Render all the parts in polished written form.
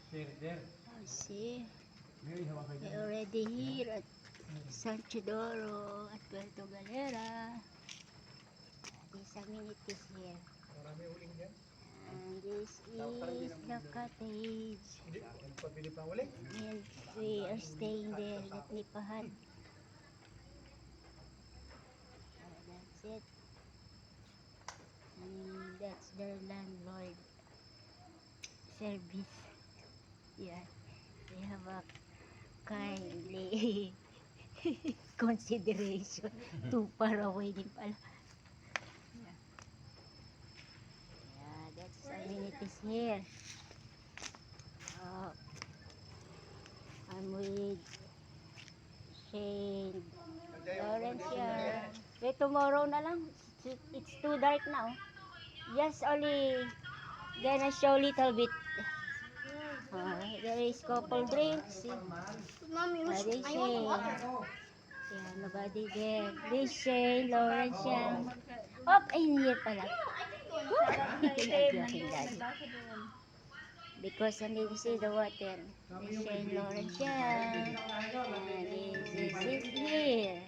See, they're already here at San Chidoro at Puerto Galera. These amenities here. And this is the cottage. And we are staying there at Nipahat. That's it. And that's their landlord service. Yeah, they have a kindly consideration. Too far away din pala. Yeah, that's amenities here. I'm with Shane Lawrence here. Wait, tomorrow na lang. It's too dark now. Just only gonna show little bit. There is couple drinks. Mommy, I want water. Yeah, nobody there. This Shane Lawrence yan. Oh, in here pala. Joking, Daddy. Because I need to see the water. This Shane Lawrence yan. And this is here.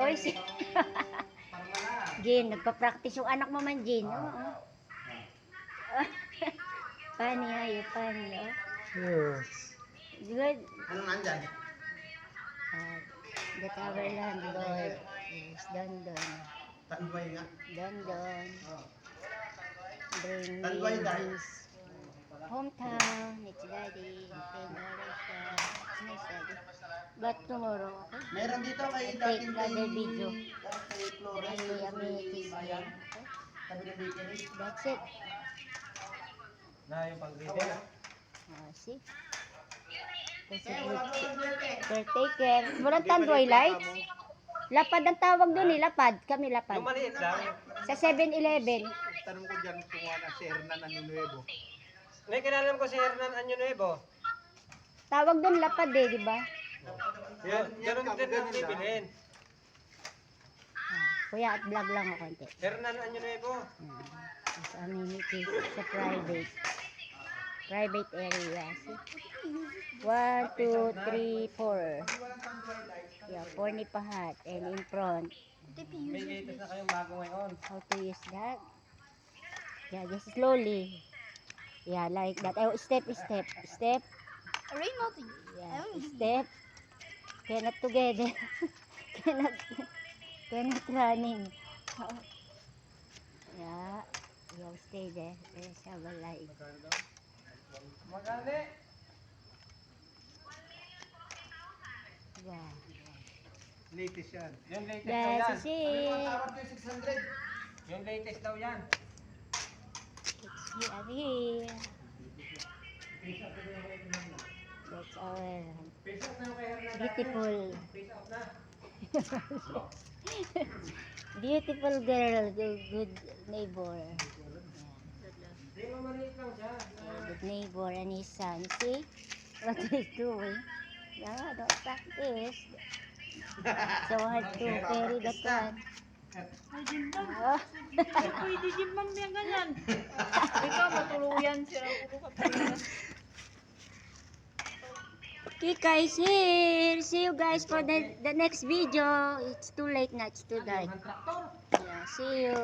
Oy, Jin, nagpa-practice yung anak mo man, Jin. Oo. Funny, you funny, oh. Yes. Good. Anong nandyan? The tower landlord is Dondon. Tanduay nga. Dondon. Bring Tanduay me dahil. his hometown. It's daddy. It's nice daddy. But tomorrow, okay? Meron dito kay Take dating another video. kay Flores. Ay, amenities here. Okay? Sabi ng bakery. That's it. Na yung pang-retail. See? Kasi caretaker. Walang tanduay lights. Lapad ang tawag doon eh. Lapad. Kami lapad. Yung maliit lang. Sa 7-Eleven. Tanong ko dyan kung wala si Hernan Anunuevo. May kinalam ko si Hernan Anunuevo. Tawag doon lapad eh, di ba? Ganun din ang bibilhin. Kuya, at vlog lang ako konti. Hernan Anunuevo. Mas amenities sa private area. See? 1, 2, 3, 4. Yeah, 4 Nipahat. And in front. May latest na kayong bago ngayon. How to use that? Yeah, just slowly. Yeah, like that. Oh, step. Step. Rainbow thing. Yeah, step. Cannot together. cannot running. Yeah, you'll stay there. There's have a light. Magani. Yeah. Latest yan. Yung latest daw yan. That's it. Tawag ko yung 600. Yung latest daw yan. It's here. That's our Face off na yung kay Hernan. beautiful, Face off na. beautiful girl, good neighbor. Hindi mo maliit lang siya. Good neighbor and his son. See what he's doing? Yeah, don't practice. So hard to carry that one. Ay, Jim man. Oh. Pwede Jim man yung ganyan. Ikaw, matuluyan. Sirang ulo ka talaga. Kika is here. See you guys for the next video. It's too late na. It's too dark. Ang traktor. Yeah, see you.